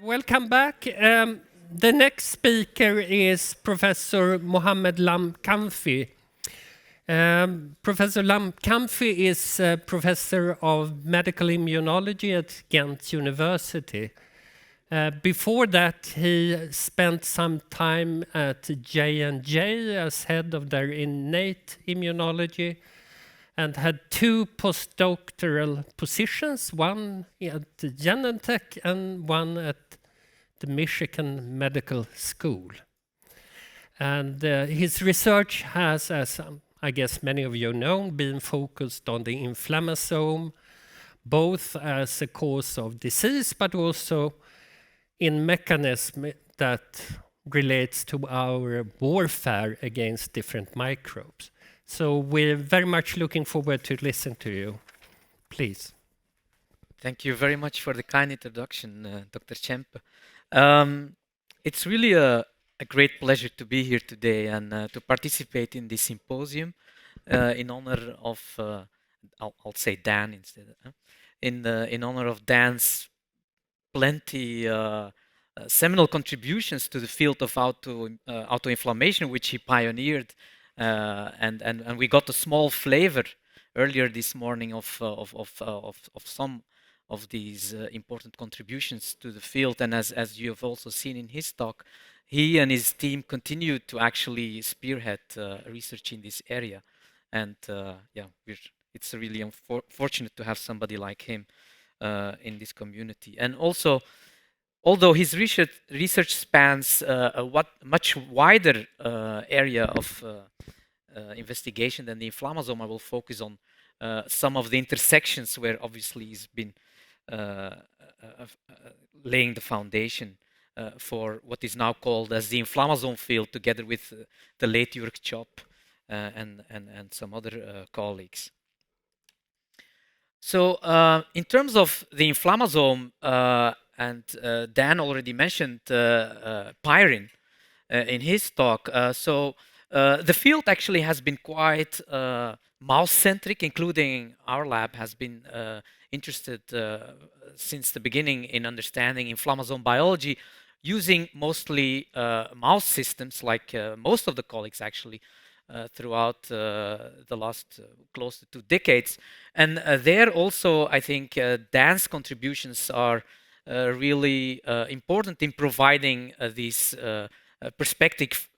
Welcome back. The next speaker is Professor Mohamed Lamkanfi. Professor Lamkanfi is Professor of Medical Immunology at Ghent University. Before that, he spent some time at J&J as head of their innate immunology and had 2 postdoctoral positions, one at Genentech and one at the Michigan Medical School. And his research has, as I guess many of you know, been focused on the inflammasome, both as a cause of disease, but also in mechanism that relates to our warfare against different microbes. So we're very much looking forward to listen to you. Please. Thank you very much for the kind introduction, Dr. Kämpe. It's really a great pleasure to be here today and to participate in this symposium in honor of, I'll say Dan instead, in honor of Dan's plenty seminal contributions to the field of autoinflammation, which he pioneered, and we got a small flavor earlier this morning of some of these important contributions to the field. And as you have also seen in his talk, he and his team continue to actually spearhead research in this area. And yeah, it's really unfortunate to have somebody like him in this community. And also, although his research spans a much wider area of investigation than the inflammasome, I will focus on some of the intersections where obviously he's been laying the foundation for what is now called as the inflammasome field, together with the late Jörg Chop and some other colleagues. So in terms of the inflammasome, and Dan already mentioned pyrin in his talk. So the field actually has been quite mouse-centric, including our lab has been interested since the beginning in understanding inflammasome biology using mostly mouse systems, like most of the colleagues actually throughout the last close to 2 decades. And there also, I think Dan's contributions are really important in providing this perspective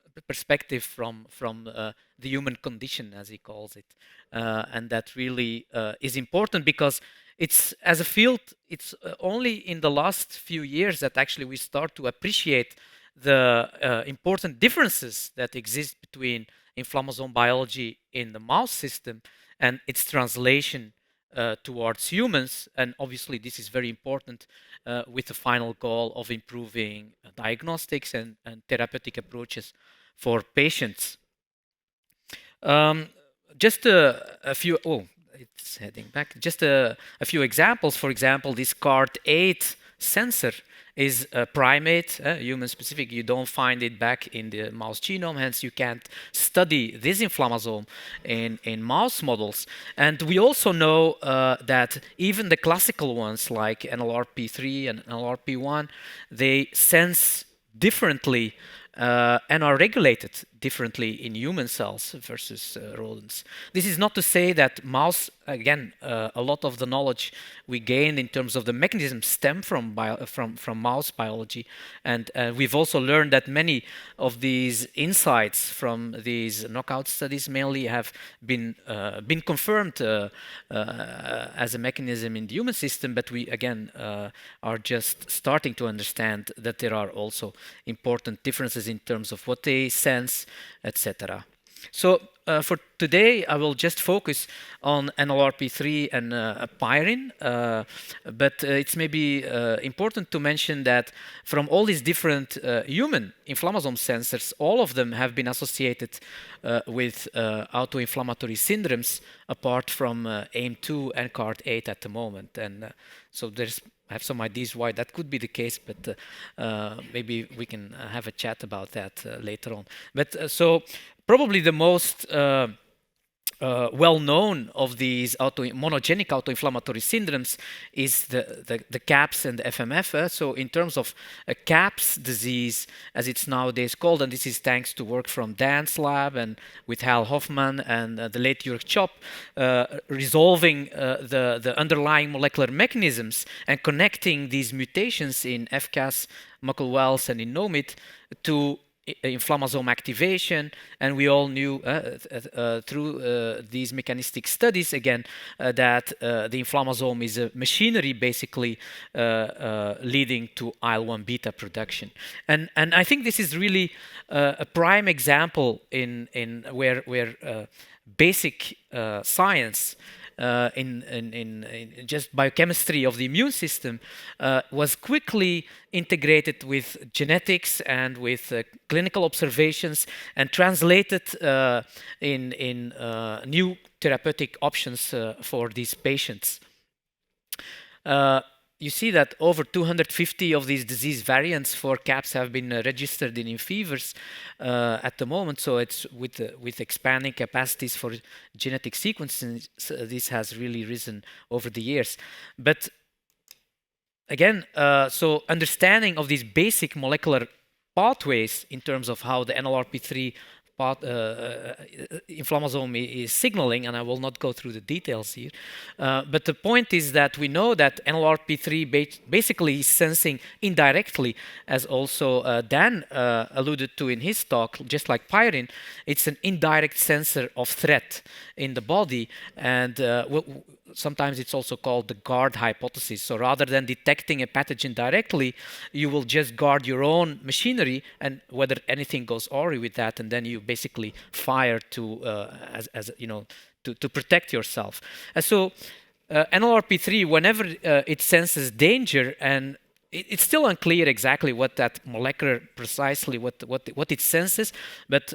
from the human condition, as he calls it. And that really is important because it's, as a field, it's only in the last few years that actually we start to appreciate the important differences that exist between inflammasome biology in the mouse system and its translation towards humans. And obviously this is very important with the final goal of improving diagnostics and therapeutic approaches for patients. Just a few, it's heading back. Just a few examples. For example, this CART8 sensor is a primate, human specific. You don't find it back in the mouse genome, hence you can't study this inflammasome in mouse models. And we also know that even the classical ones like NLRP3 and NLRP1, they sense differently and are regulated differently in human cells versus rodents. This is not to say that mouse, again, a lot of the knowledge we gain in terms of the mechanism stem from mouse biology, and we've also learned that many of these insights from these knockout studies mainly have been confirmed as a mechanism in the human system, but we again are just starting to understand that there are also important differences in terms of what they sense, etc. So for today, I will just focus on NLRP3 and pyrin, but it's maybe important to mention that from all these different human inflammasome sensors, all of them have been associated with autoinflammatory syndromes, apart from AIM2 and CART8 at the moment. And so I have some ideas why that could be the case, but maybe we can have a chat about that later on. But so probably the most well known of these monogenic autoinflammatory syndromes is the CAPS and the FMF. So in terms of a CAPS disease, as it's nowadays called, and this is thanks to work from Dan's lab and with Hal Hoffman and the late Jörg Chopp, resolving the underlying molecular mechanisms and connecting these mutations in FCAS, Muckle-Wells, and in NOMID to inflammasome activation, and we all knew through these mechanistic studies again that the inflammasome is a machinery basically leading to IL-1 beta production, and I think this is really a prime example in where basic science in just biochemistry of the immune system was quickly integrated with genetics and with clinical observations and translated in new therapeutic options for these patients. You see that over 250 of these disease variants for CAPS have been registered in fevers at the moment. So it's with expanding capacities for genetic sequencing, this has really risen over the years. But again, so understanding of these basic molecular pathways in terms of how the NLRP3 inflammasome is signaling, and I will not go through the details here, but the point is that we know that NLRP3 basically is sensing indirectly, as also Dan alluded to in his talk, just like pyrin, it's an indirect sensor of threat in the body, and sometimes it's also called the guard hypothesis. So rather than detecting a pathogen directly, you will just guard your own machinery and whether anything goes awry with that, and then you basically fire to as you know, to protect yourself. And so NLRP3, whenever it senses danger, and it's still unclear exactly what that molecular precisely what it senses, but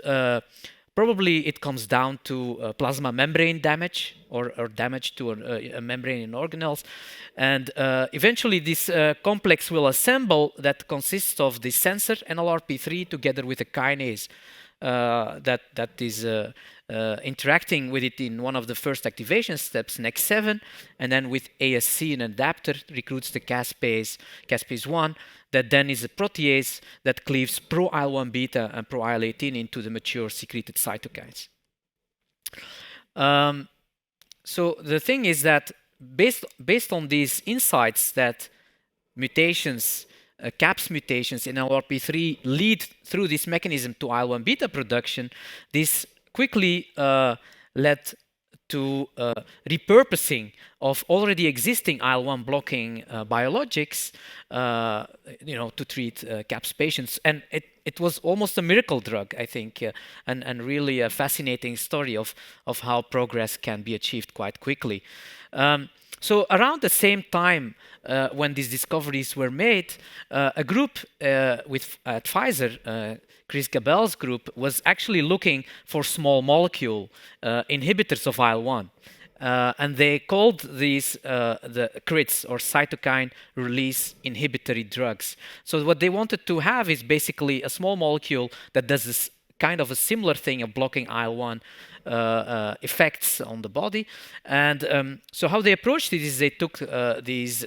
probably it comes down to plasma membrane damage or damage to a membrane in organelles. And eventually this complex will assemble that consists of the sensor NLRP3 together with a kinase that is interacting with it in one of the first activation steps, NEX7, and then with ASC, an adapter, recruits the caspase-1, that then is a protease that cleaves pro-IL-1 beta and pro-IL-18 into the mature secreted cytokines. So the thing is that based on these insights that mutations, CAPS mutations in NLRP3 lead through this mechanism to IL-1 beta production, this quickly led to repurposing of already existing IL-1 blocking biologics, to treat CAPS patients, and it was almost a miracle drug, I think, and really a fascinating story of how progress can be achieved quite quickly. So around the same time when these discoveries were made, a group at Pfizer, Chris Gabel's group, was actually looking for small molecule inhibitors of IL-1. And they called these the CRITs, or cytokine release inhibitory drugs. So what they wanted to have is basically a small molecule that does this kind of a similar thing of blocking IL-1 effects on the body. And so how they approached it is they took these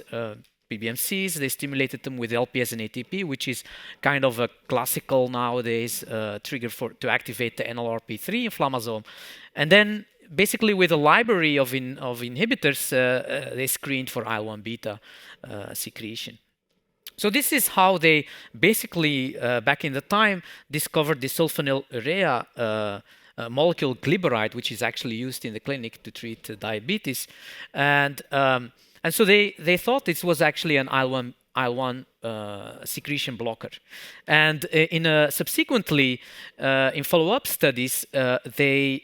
PBMCs, they stimulated them with LPS and ATP, which is kind of a classical nowadays trigger to activate the NLRP3 inflammasome. And then basically with a library of inhibitors, they screened for IL-1 beta secretion. So this is how they basically, back in the time, discovered the sulfonylurea molecule glyburide, which is actually used in the clinic to treat diabetes. And so they thought this was actually an IL-1 secretion blocker. And subsequently, in follow-up studies, they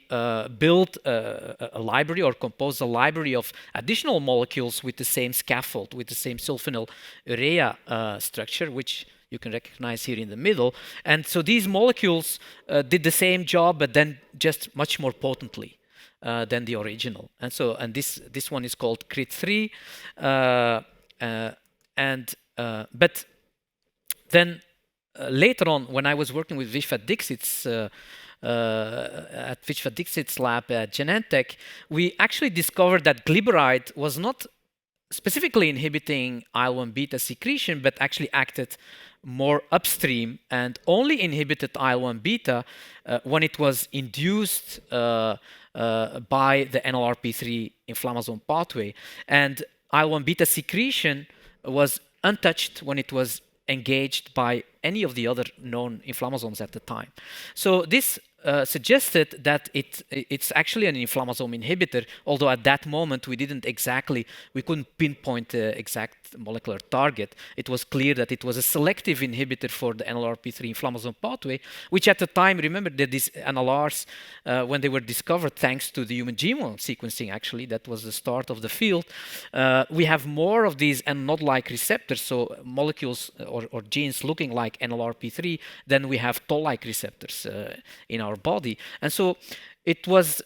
built a library or composed a library of additional molecules with the same scaffold, with the same sulfonylurea structure, which you can recognize here in the middle. And so these molecules did the same job, but then just much more potently than the original. And so, this one is called CRIT3, but then later on, when I was working with Vishvat Dixit's at Vishwa Dixit's lab at Genentech, we actually discovered that glyburide was not specifically inhibiting IL-1 beta secretion, but actually acted more upstream and only inhibited IL-1 beta when it was induced by the NLRP3 inflammasome pathway. And IL-1 beta secretion was untouched when it was engaged by any of the other known inflammasomes at the time. So this suggested that it's actually an inflammasome inhibitor, although at that moment we couldn't pinpoint the exact molecular target. It was clear that it was a selective inhibitor for the NLRP3 inflammasome pathway, which at the time, remember that these NLRs, when they were discovered thanks to the human genome sequencing, actually, that was the start of the field, we have more of these and nod-like receptors, so molecules or genes looking like NLRP3, than we have toll-like receptors in our body. And so it was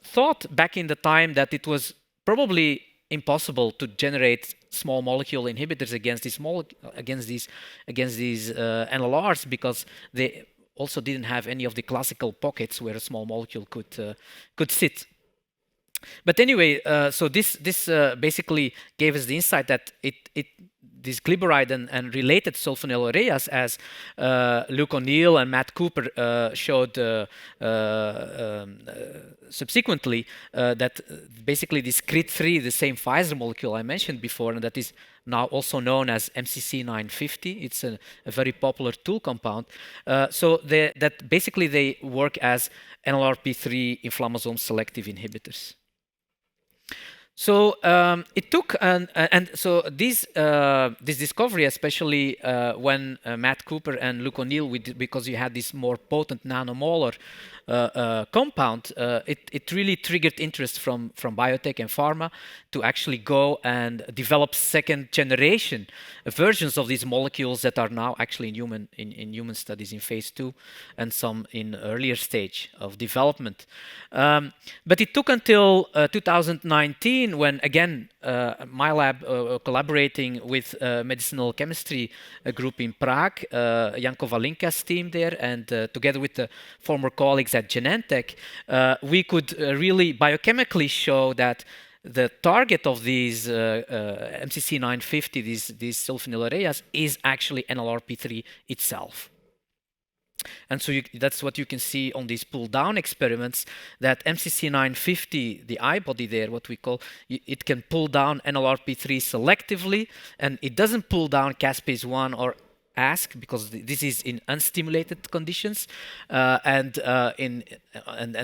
thought back in the time that it was probably impossible to generate small molecule inhibitors against these NLRs, because they also didn't have any of the classical pockets where a small molecule could sit. But anyway, so this basically gave us the insight that this glyburide and related sulfonylureas, as Luke O'Neill and Matt Cooper showed subsequently, that basically this CRIT3, the same Pfizer molecule I mentioned before, and that is now also known as MCC950. It's a very popular tool compound. So that basically they work as NLRP3 inflammasome selective inhibitors. So it took, and so this discovery, especially when Matt Cooper and Luke O'Neill, because you had this more potent nanomolar compound, it really triggered interest from biotech and pharma to actually go and develop second generation versions of these molecules that are now actually in human studies in phase 2 and some in earlier stage of development. But it took until 2019 when, again, my lab collaborating with medicinal chemistry group in Prague, Janko Valinka's team there, and together with the former colleagues at Genentech, we could really biochemically show that the target of these MCC950, these sulfonylureas, is actually NLRP3 itself. And so that's what you can see on these pull-down experiments, that MCC950, the I-body there, what we call, it can pull down NLRP3 selectively, and it doesn't pull down caspase-1 or ASC, because this is in unstimulated conditions, and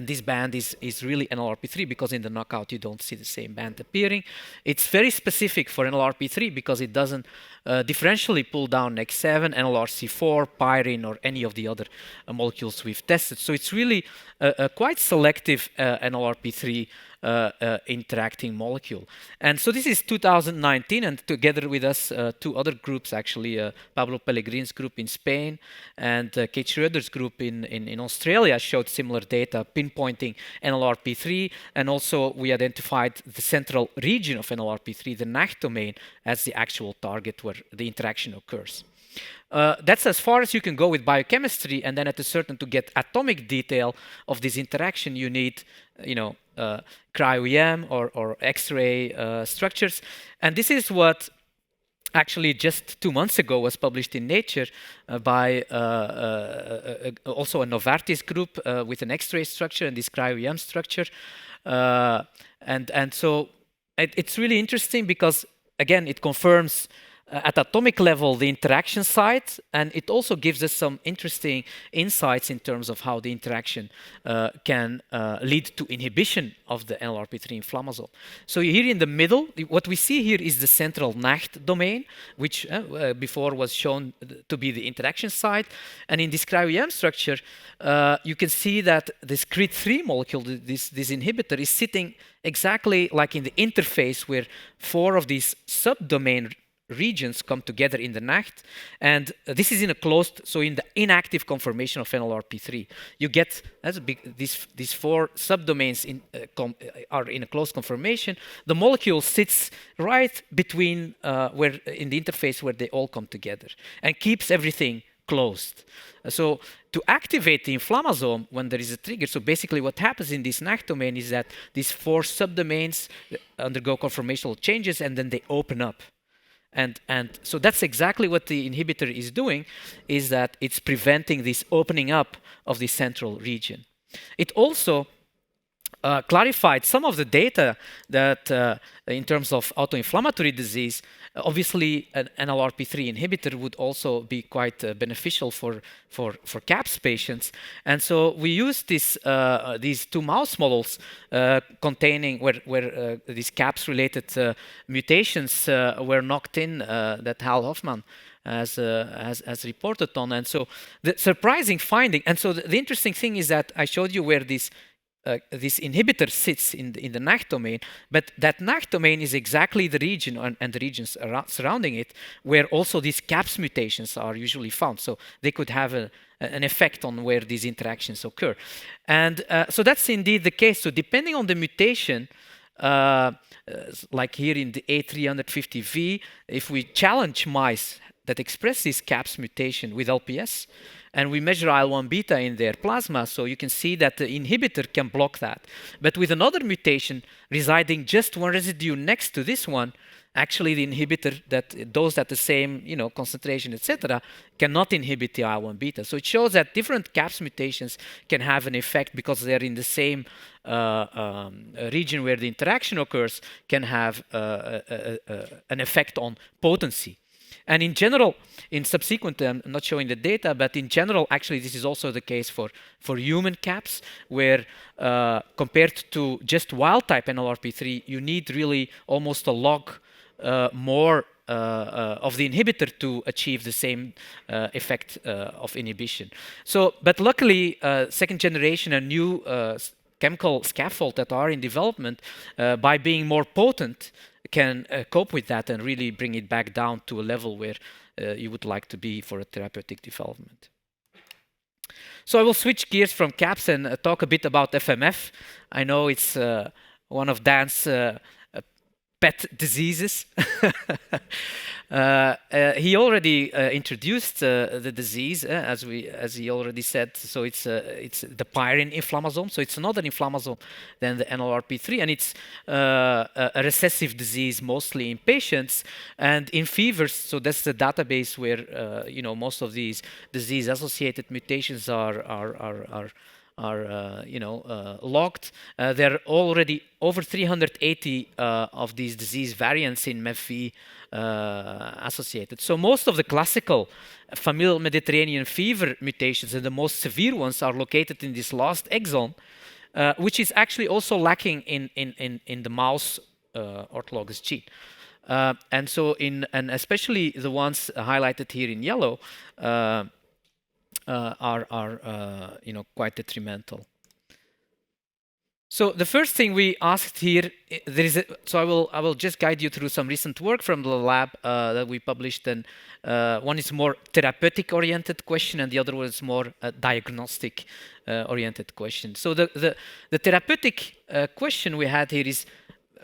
this band is really NLRP3, because in the knockout you don't see the same band appearing. It's very specific for NLRP3 because it doesn't differentially pull down NEX7, NLRC4, pyrine, or any of the other molecules we've tested. So it's really a quite selective NLRP3 interacting molecule. And so this is 2019, and together with us, two other groups actually, Pablo Pellegrin's group in Spain and Kate Schroeder's group in Australia showed similar data pinpointing NLRP3, and also we identified the central region of NLRP3, the NACH domain, as the actual target where the interaction occurs. That's as far as you can go with biochemistry, and then at a certain, to get atomic detail of this interaction, you need, cryo-EM or X-ray structures. And this is what actually just 2 months ago was published in Nature by also a Novartis group with an X-ray structure and this cryo-EM structure. And so it's really interesting because, again, it confirms at atomic level the interaction site, and it also gives us some interesting insights in terms of how the interaction can lead to inhibition of the NLRP3 inflammasome. So here in the middle, what we see here is the central NACH domain, which before was shown to be the interaction site. And in this cryo-EM structure, you can see that this CRIT3 molecule, this inhibitor, is sitting exactly like in the interface where 4 of these subdomain regions come together in the NACH, and this is in a closed, so in the inactive conformation of NLRP3. You get, that's a big, these 4 subdomains are in a closed conformation. The molecule sits right between where in the interface where they all come together and keeps everything closed. So to activate the inflammasome when there is a trigger, so basically what happens in this NAC domain is that these 4 subdomains undergo conformational changes and then they open up. And so that's exactly what the inhibitor is doing, is that it's preventing this opening up of the central region. It also clarified some of the data that in terms of autoinflammatory disease, obviously an NLRP3 inhibitor would also be quite beneficial for CAPS patients. And so we used this, these 2 mouse models containing where these CAPS-related mutations were knocked in that Hal Hoffman has reported on. And so the surprising finding, and so the interesting thing is that I showed you where this inhibitor sits in the NAC domain, but that NAC domain is exactly the region and the regions surrounding it where also these CAPS mutations are usually found. So they could have an effect on where these interactions occur. And so that's indeed the case. So depending on the mutation, like here in the A350V, if we challenge mice that express this CAPS mutation with LPS, and we measure IL-1 beta in their plasma, so you can see that the inhibitor can block that. But with another mutation residing just one residue next to this one, actually the inhibitor that dosed at the same concentration, etc., cannot inhibit the IL-1 beta. So it shows that different CAPS mutations can have an effect because they're in the same region where the interaction occurs, can have an effect on potency. And in general, in subsequent, I'm not showing the data, but in general, actually, this is also the case for human CAPS, where compared to just wild-type NLRP3, you need really almost a log more of the inhibitor to achieve the same effect of inhibition. So, but luckily, second generation and new chemical scaffold that are in development, by being more potent, can cope with that and really bring it back down to a level where you would like to be for a therapeutic development. So I will switch gears from CAPS and talk a bit about FMF. I know it's one of Dan's pet diseases. He already introduced the disease, as he already said. So it's the pyrin inflammasome. So it's another inflammasome than the NLRP3, and it's a recessive disease mostly in patients and in fevers. So that's the database where most of these disease-associated mutations are logged. There are already over 380 of these disease variants in MEF-V associated. So most of the classical familial Mediterranean fever mutations and the most severe ones are located in this last exon, which is actually also lacking in the mouse orthologous gene. And so and especially the ones highlighted here in yellow are quite detrimental. So the first thing we asked here, so I will just guide you through some recent work from the lab that we published, and one is more therapeutic oriented question and the other one is more diagnostic oriented question. So the therapeutic question we had here is,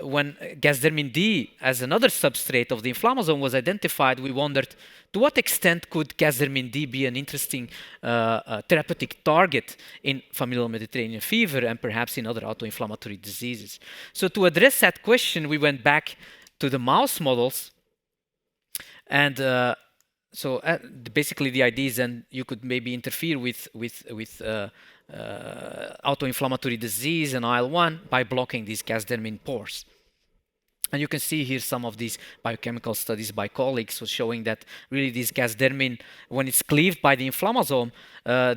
when gasdermin D as another substrate of the inflammasome was identified, we wondered to what extent could gasdermin D be an interesting therapeutic target in familial Mediterranean fever and perhaps in other autoinflammatory diseases. So to address that question, we went back to the mouse models, and so basically the idea is then you could maybe interfere with autoinflammatory disease and IL-1 by blocking these gasdermin pores. And you can see here some of these biochemical studies by colleagues showing that really these gasdermin, when it's cleaved by the inflammasome,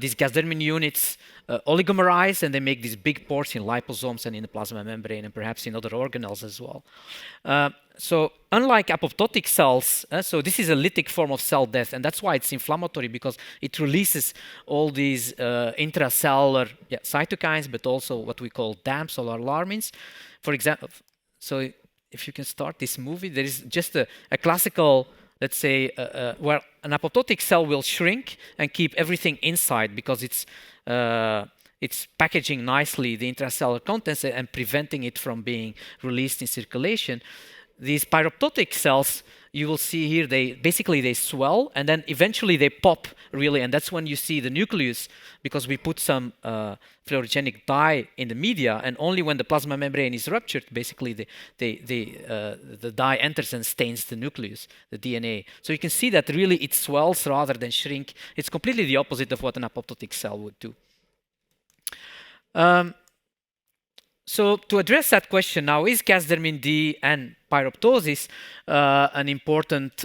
these gasdermin units oligomerize and they make these big pores in liposomes and in the plasma membrane and perhaps in other organelles as well. So unlike apoptotic cells, so this is a lytic form of cell death, and that's why it's inflammatory, because it releases all these intracellular cytokines, but also what we call DAMPs or alarmins. For example, so if you can start this movie, there is just a classical, let's say, where an apoptotic cell will shrink and keep everything inside because it's packaging nicely the intracellular contents and preventing it from being released in circulation. These pyroptotic cells you will see here they basically swell and then eventually they pop really, and that's when you see the nucleus, because we put some fluorogenic dye in the media, and only when the plasma membrane is ruptured, basically the dye enters and stains the nucleus, the DNA. So you can see that really it swells rather than shrink. It's completely the opposite of what an apoptotic cell would do. So to address that question now, is gasdermin D and pyroptosis an important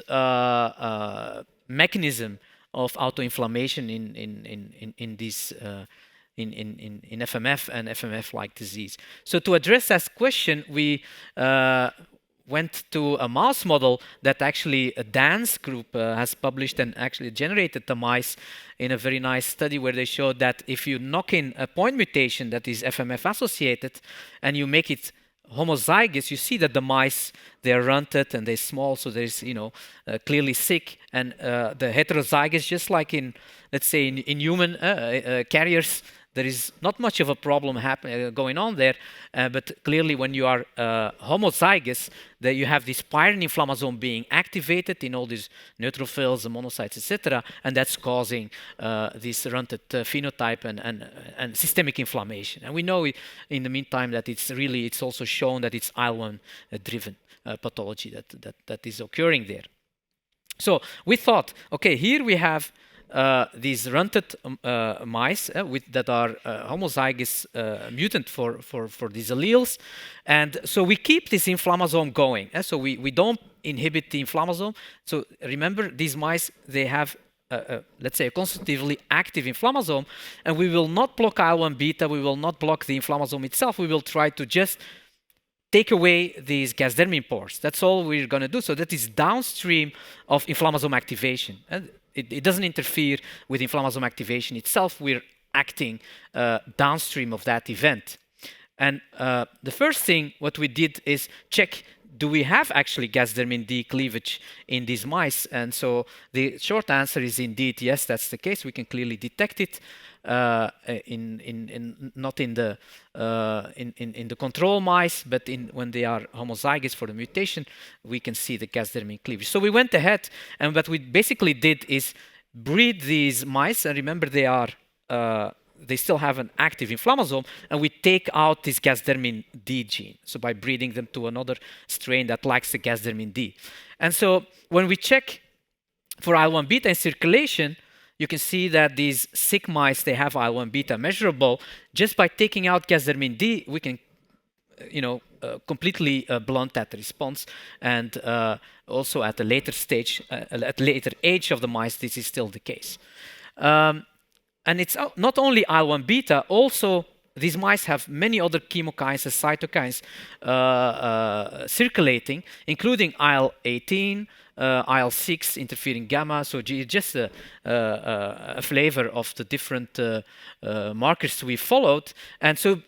mechanism of autoinflammation in these in FMF and FMF-like disease? So to address that question, we went to a mouse model that actually a dance group has published and actually generated the mice in a very nice study where they showed that if you knock in a point mutation that is FMF associated and you make it homozygous, you see that the mice, they're runted and they're small, so there's, clearly sick, and the heterozygous, just like in, let's say, in human carriers, there is not much of a problem going on there, but clearly when you are homozygous, that you have this pyrin inflammasome being activated in all these neutrophils, the monocytes, etc., and that's causing this runted phenotype and systemic inflammation. And we know in the meantime that it's also shown that it's IL-1 driven pathology that is occurring there. So we thought, okay, here we have these runted mice that are homozygous mutant for these alleles, and so we keep this inflammasome going. So we don't inhibit the inflammasome. So remember, these mice, they have let's say a constitutively active inflammasome, and we will not block IL-1 beta, we will not block the inflammasome itself, we will try to just take away these gasdermin pores. That's all we're going to do. So that is downstream of inflammasome activation. And it doesn't interfere with inflammasome activation itself. We're acting downstream of that event. And the first thing what we did is check, do we have actually gasdermin D cleavage in these mice? And so the short answer is indeed yes, that's the case. We can clearly detect it not in the control mice, but when they are homozygous for the mutation, we can see the gasdermin cleavage. So we went ahead, and what we basically did is breed these mice, and remember they still have an active inflammasome, and we take out this gasdermin D gene. So by breeding them to another strain that lacks the gasdermin D. And so when we check for IL-1 beta in circulation, you can see that these sick mice, they have IL-1 beta measurable. Just by taking out gasdermin D, we can, completely blunt that response. And also at a later stage, at later age of the mice, this is still the case. And it's not only IL-1 beta, also these mice have many other chemokines and cytokines circulating, including IL-18, IL-6, interferon gamma. So just a flavor of the different markers we followed. And so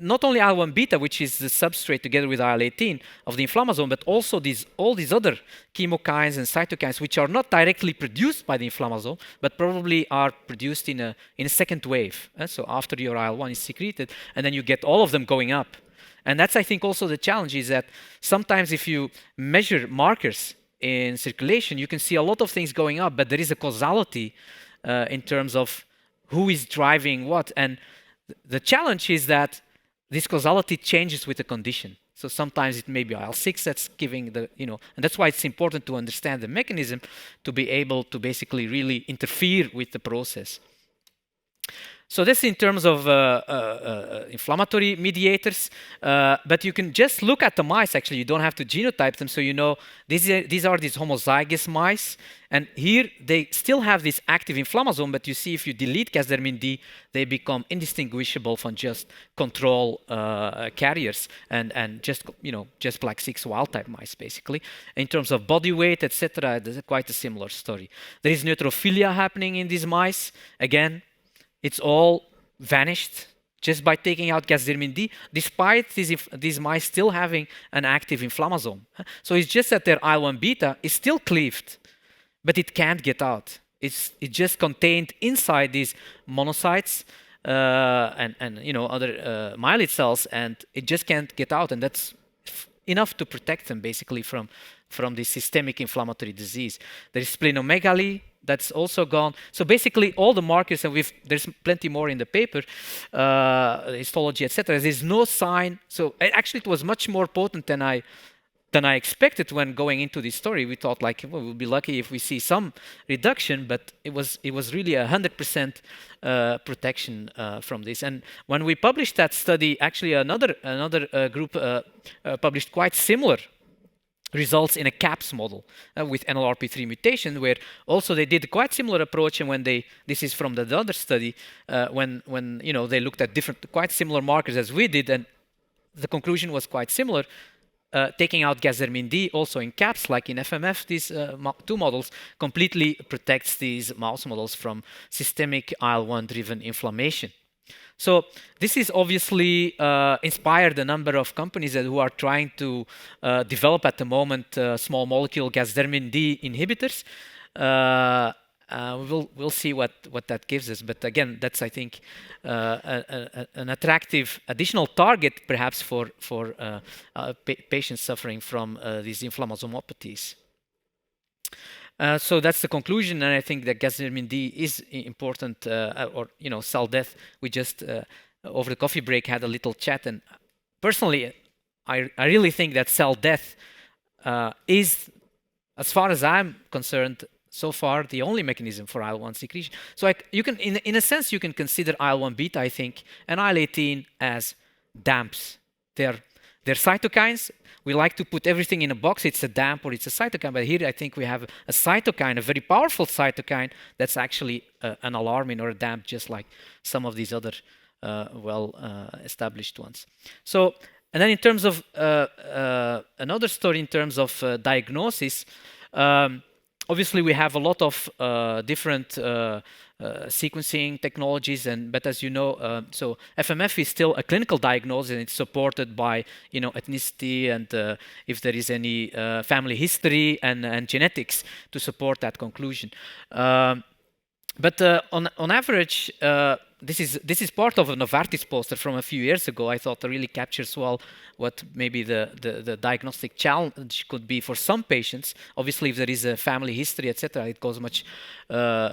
not only IL-1 beta, which is the substrate together with IL-18 of the inflammasome, but also all these other chemokines and cytokines, which are not directly produced by the inflammasome, but probably are produced in a second wave. So after your IL-1 is secreted, and then you get all of them going up. And that's, I think, also the challenge, is that sometimes if you measure markers in circulation, you can see a lot of things going up, but there is a causality in terms of who is driving what. And the challenge is that this causality changes with the condition. So sometimes it may be IL-6 that's giving the, and that's why it's important to understand the mechanism to be able to basically really interfere with the process. So this in terms of inflammatory mediators, but you can just look at the mice. Actually, you don't have to genotype them, so these are these homozygous mice, and here they still have this active inflammasome. But you see, if you delete gasdermin D, they become indistinguishable from just control carriers and just black 6 wild type mice basically. In terms of body weight, etc., there's quite a similar story. There is neutrophilia happening in these mice again. It's all vanished just by taking out gasdermin D, despite these mice still having an active inflammasome. So it's just that their IL-1 beta is still cleaved, but it can't get out. It's just contained inside these monocytes and other myeloid cells, and it just can't get out. And that's enough to protect them basically from this systemic inflammatory disease. There is splenomegaly, that's also gone. So basically all the markers, and there's plenty more in the paper, histology, etc. There's no sign. So actually it was much more potent than I expected when going into this story. We thought like, well, we'll be lucky if we see some reduction, but it was really 100% protection from this. And when we published that study, actually another group published quite similar results in a CAPS model with NLRP3 mutation, where also they did a quite similar approach. And when this is from the other study, when they looked at quite similar markers as we did, and the conclusion was quite similar. Taking out Gazermin D also in CAPS, like in FMF, these two models completely protects these mouse models from systemic IL-1 driven inflammation. So this is obviously inspired a number of companies who are trying to develop at the moment small molecule Gazermin D inhibitors. We'll see what that gives us, but again, that's I think an attractive additional target perhaps for patients suffering from these inflammasomopathies. So that's the conclusion, and I think that Gazermin D is important, or cell death. We just over the coffee break had a little chat, and personally, I really think that cell death is, as far as I'm concerned, so far the only mechanism for IL-1 secretion. So you can, in a sense, you can consider IL-1 beta, I think, and IL-18 as damps. They're cytokines. We like to put everything in a box. It's a damp or it's a cytokine. But here I think we have a cytokine, a very powerful cytokine that's actually an alarmin or a damp, just like some of these other well-established ones. So, and then in terms of another story in terms of diagnosis, obviously we have a lot of different sequencing technologies, but as you know, so FMF is still a clinical diagnosis, and it's supported by ethnicity and if there is any family history and genetics to support that conclusion. But on average, this is part of a Novartis poster from a few years ago. I thought it really captures well what maybe the diagnostic challenge could be for some patients. Obviously, if there is a family history, etc., it goes much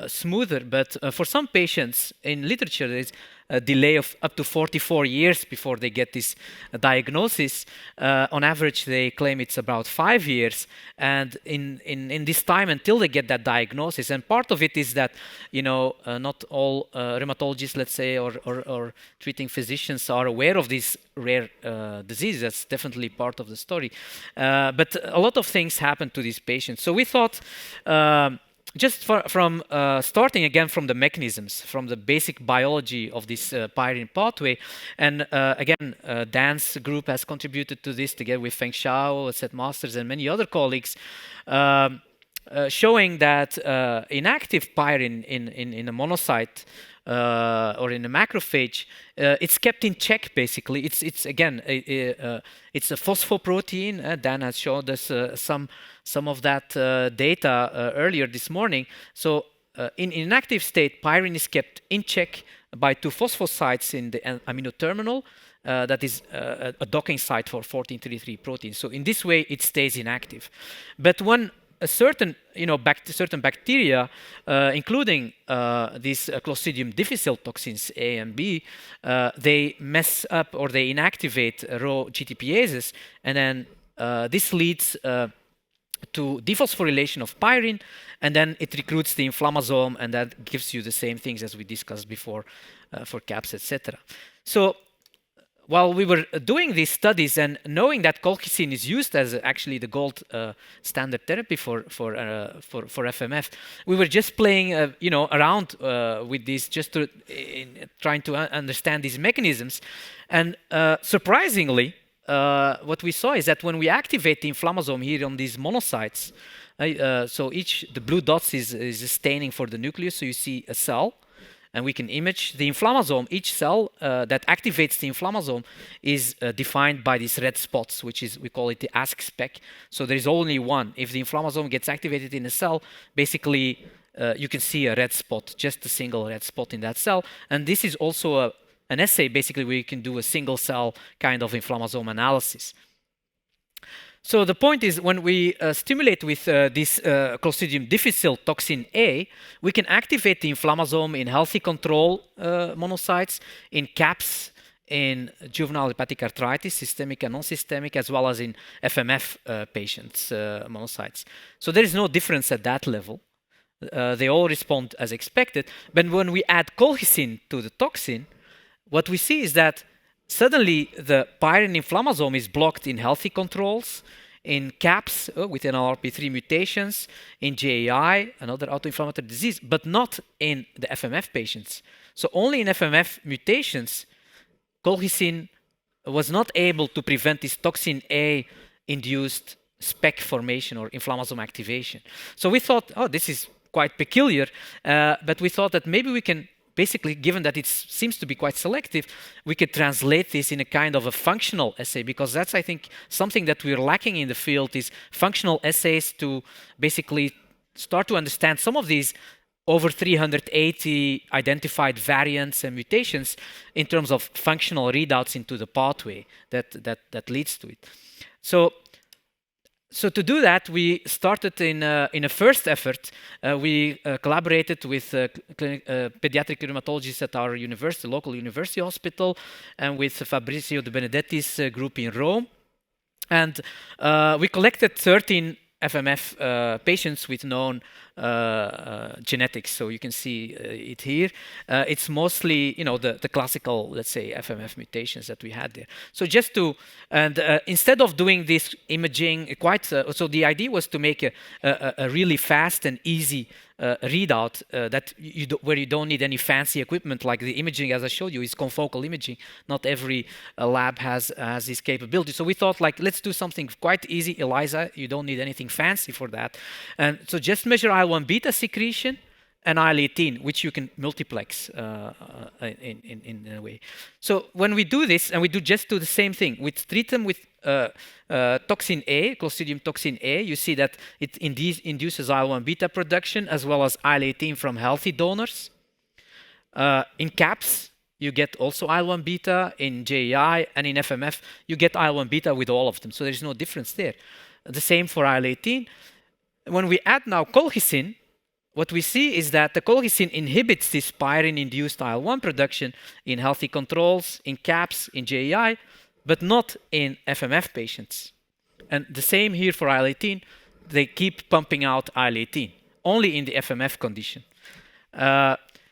smoother. But for some patients in literature, there is a delay of up to 44 years before they get this diagnosis. On average, they claim it's about 5 years. And in this time until they get that diagnosis, and part of it is that not all rheumatologists, let's say, or treating physicians are aware of these rare diseases. That's definitely part of the story. But a lot of things happen to these patients. So we thought, just from starting again from the mechanisms, from the basic biology of this pyrin pathway, and again, Dan's group has contributed to this together with Feng Xiao, Seth Masters, and many other colleagues, showing that inactive pyrin in a monocyte or in a macrophage, it's kept in check basically. It's again, it's a phosphoprotein. Dan has showed us some of that data earlier this morning. So in inactive state, pyrin is kept in check by two phosphosites in the amino terminal. That is a docking site for 1433 protein. So in this way, it stays inactive. But when a certain, certain bacteria, including these Clostridium difficile toxins A and B, they mess up or they inactivate raw GTPases, and then this leads to dephosphorylation of pyrin, and then it recruits the inflammasome, and that gives you the same things as we discussed before for CAPS, etc. So while we were doing these studies and knowing that colchicine is used as actually the gold standard therapy for FMF, we were just playing around with this, just trying to understand these mechanisms. And surprisingly, what we saw is that when we activate the inflammasome here on these monocytes, so the blue dots is a staining for the nucleus, so you see a cell. And we can image the inflammasome. Each cell that activates the inflammasome is defined by these red spots, which is, we call it the ASC spec. So there is only one. If the inflammasome gets activated in a cell, basically you can see a red spot, just a single red spot in that cell. And this is also an assay, basically, where you can do a single cell kind of inflammasome analysis. So the point is, when we stimulate with this Clostridium difficile toxin A, we can activate the inflammasome in healthy control monocytes, in CAPS, in juvenile hepatic arthritis, systemic and non-systemic, as well as in FMF patients' monocytes. So there is no difference at that level. They all respond as expected. But when we add colchicine to the toxin, what we see is that suddenly the pyrin inflammasome is blocked in healthy controls, in CAPS with NLRP3 mutations, in JAI, another autoinflammatory disease, but not in the FMF patients. So only in FMF mutations, colchicine was not able to prevent this toxin A-induced SPEC formation or inflammasome activation. So we thought, oh, this is quite peculiar, but we thought that maybe we can basically, given that it seems to be quite selective, we could translate this in a kind of a functional assay, because that's, I think, something that we're lacking in the field, is functional assays to basically start to understand some of these over 380 identified variants and mutations in terms of functional readouts into the pathway that leads to it. So to do that, we started in a first effort. We collaborated with pediatric rheumatologists at our university, local university hospital, and with Fabrizio De Benedetti's group in Rome. And we collected 13 FMF patients with known genetics. So you can see it here. It's mostly, the classical, let's say, FMF mutations that we had there. So just to, and instead of doing this imaging, so the idea was to make a really fast and easy readout that where you don't need any fancy equipment, like the imaging, as I showed you, is confocal imaging. Not every lab has this capability. So we thought, like, let's do something quite easy. ELISA, you don't need anything fancy for that. And so just measure IL-1 beta secretion and IL-18, which you can multiplex in a way. So when we do this, and we just do the same thing, we treat them with toxin A, Clostridium toxin A, you see that it induces IL-1 beta production as well as IL-18 from healthy donors. In CAPS, you get also IL-1 beta. In JAI and in FMF, you get IL-1 beta with all of them. So there's no difference there. The same for IL-18. When we add now colchicine, what we see is that the colchicine inhibits this pyrin-induced IL-1 production in healthy controls, in CAPS, in JAI, but not in FMF patients. And the same here for IL-18. They keep pumping out IL-18, only in the FMF condition.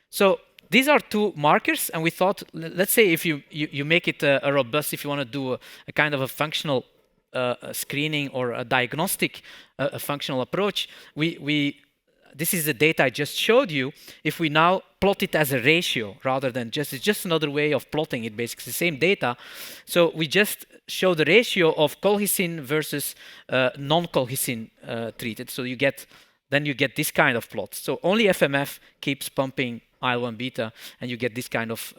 So these are two markers, and we thought, let's say if you make it a robust, if you want to do a kind of a functional screening or a diagnostic functional approach, this is the data I just showed you. If we now plot it as a ratio rather than it's just another way of plotting it, basically the same data. So we just show the ratio of colchicine versus non-colchicine treated. So then you get this kind of plot. So only FMF keeps pumping IL-1 beta, and you get this kind of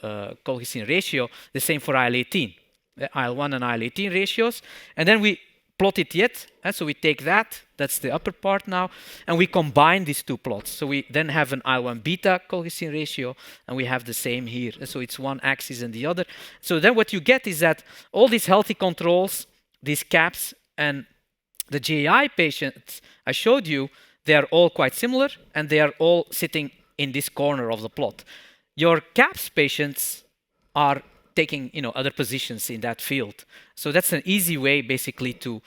colchicine ratio. The same for IL-18, the IL-1 and IL-18 ratios. And then we plot it yet. So we take that's the upper part now, and we combine these two plots. So we then have an IL-1 beta colchicine ratio, and we have the same here. So it's one axis and the other. So then what you get is that all these healthy controls, these CAPS and the JI patients I showed you, they are all quite similar, and they are all sitting in this corner of the plot. Your CAPS patients are taking other positions in that field. So that's an easy way basically to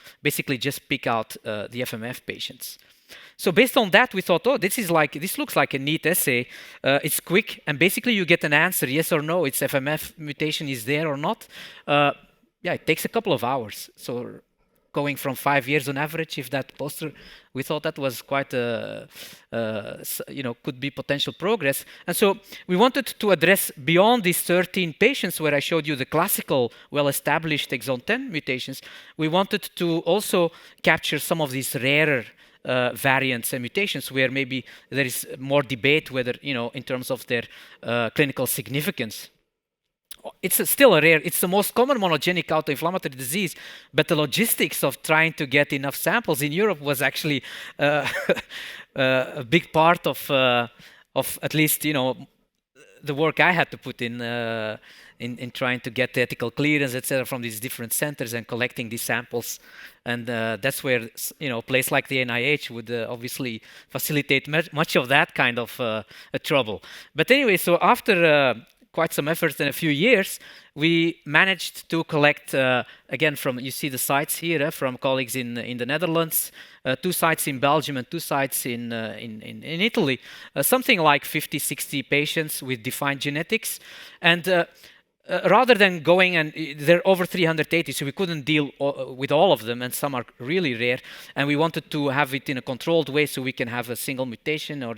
just pick out the FMF patients. So based on that, we thought, oh, this looks like a neat assay. It's quick, and basically you get an answer, yes or no, it's FMF mutation is there or not. Yeah, it takes a couple of hours. So going from 5 years on average, if that poster, we thought that was quite could be potential progress. And so we wanted to address beyond these 13 patients where I showed you the classical well-established exon 10 mutations, we wanted to also capture some of these rarer variants and mutations where maybe there is more debate whether, in terms of their clinical significance. It's still it's the most common monogenic autoinflammatory disease, but the logistics of trying to get enough samples in Europe was actually a big part of at least, the work I had to put in in trying to get the ethical clearance, etc., from these different centers and collecting these samples. And that's where a place like the NIH would obviously facilitate much of that kind of trouble. But anyway, so after quite some efforts in a few years, we managed to collect again from, you see the sites here, from colleagues in the Netherlands, 2 sites in Belgium and 2 sites in Italy, something like 50-60 patients with defined genetics. And rather than going, and there are over 380, so we couldn't deal with all of them, and some are really rare, and we wanted to have it in a controlled way so we can have a single mutation, or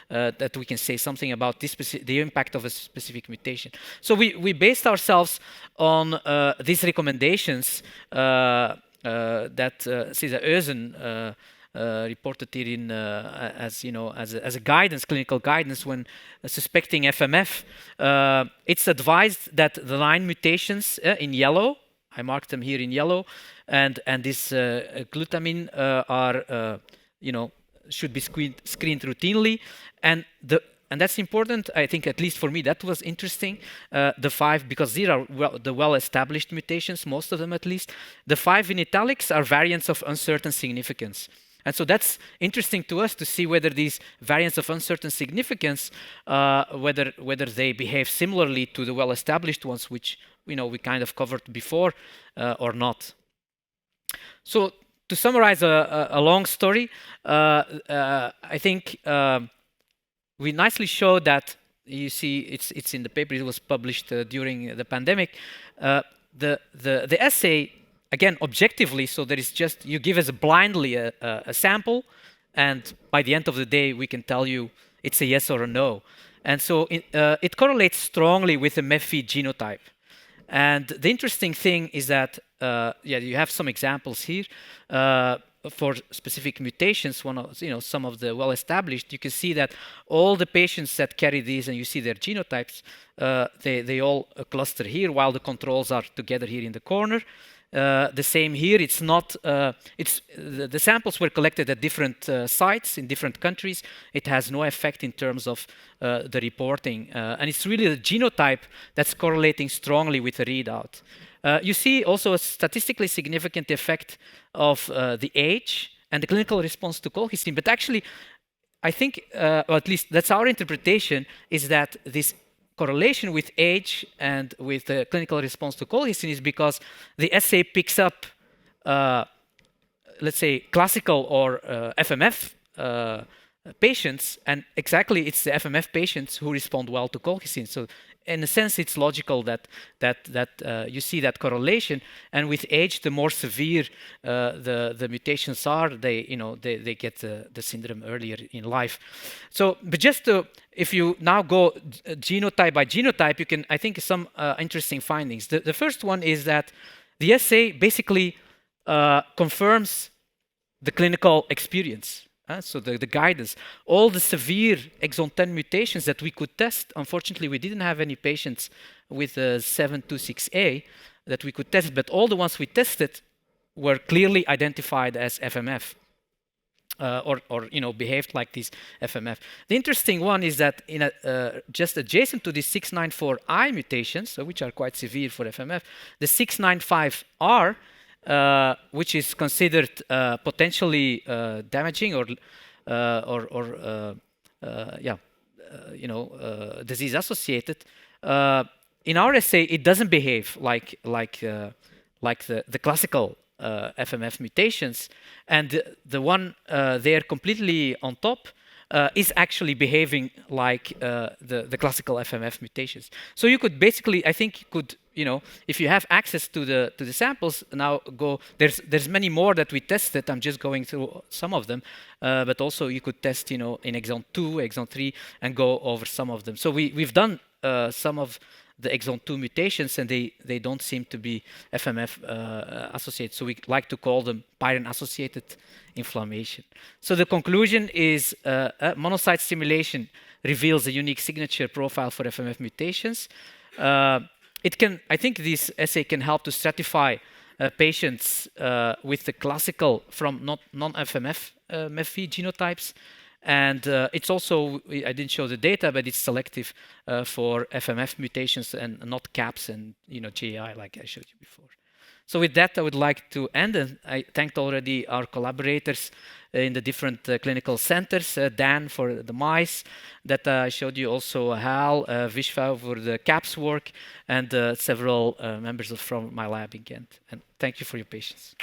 that we can say something about the impact of a specific mutation. So we based ourselves on these recommendations that Cesar Eusen reported here in as a guidance, clinical guidance when suspecting FMF. It's advised that the line mutations in yellow, I marked them here in yellow, and this glutamine are should be screened routinely, and that's important. I think, at least for me, that was interesting. The 5, because these are the well-established mutations, most of them at least. The 5 in italics are variants of uncertain significance. And so that's interesting to us to see whether these variants of uncertain significance, whether they behave similarly to the well-established ones, which we kind of covered before, or not. So to summarize a long story, I think we nicely show that, you see, it's in the paper. It was published during the pandemic. The assay, again, objectively, so there is just, you give us blindly a sample, and by the end of the day, we can tell you it's a yes or a no. And so it correlates strongly with the MEF-V genotype. And the interesting thing is that, you have some examples here for specific mutations. Some of the well-established, you can see that all the patients that carry these, and you see their genotypes, they all cluster here, while the controls are together here in the corner. The same here. It's not. The samples were collected at different sites in different countries. It has no effect in terms of the reporting, and it's really the genotype that's correlating strongly with the readout. You see also a statistically significant effect of the age and the clinical response to colchicine. But actually, I think, or at least that's our interpretation, is that this correlation with age and with the clinical response to colchicine is because the assay picks up, let's say, classical or FMF patients, and exactly it's the FMF patients who respond well to colchicine. So in a sense, it's logical that you see that correlation, and with age, the more severe the mutations are, they get the syndrome earlier in life. So, but just to, if you now go genotype by genotype, you can, I think, some interesting findings. The first one is that the assay basically confirms the clinical experience. So the guidance, all the severe exon 10 mutations that we could test, unfortunately we didn't have any patients with 726A that we could test, but all the ones we tested were clearly identified as FMF, or behaved like these FMF. The interesting one is that in just adjacent to the 694I mutations, so which are quite severe for FMF, the 695R, which is considered potentially damaging or disease associated. In our assay, it doesn't behave like the classical FMF mutations, and the one there completely on top is actually behaving like the classical FMF mutations. So you could basically, I think, you could, if you have access to the samples, now go. There's many more that we tested. I'm just going through some of them, but also you could test, in exon 2, exon 3, and go over some of them. So we've done some of the exon 2 mutations, and they don't seem to be FMF associated. So we like to call them pyrin-associated inflammation. So the conclusion is monocyte stimulation reveals a unique signature profile for FMF mutations. I think this assay can help to stratify patients with the classical from non-FMF MEF-V genotypes, And it's also, I didn't show the data, but it's selective for FMF mutations and not CAPS and GI like I showed you before. So with that, I would like to end. And I thanked already our collaborators in the different clinical centers, Dan for the mice that I showed you, also Hal, Vishva for the CAPS work, and several members from my lab in Ghent. And thank you for your patience.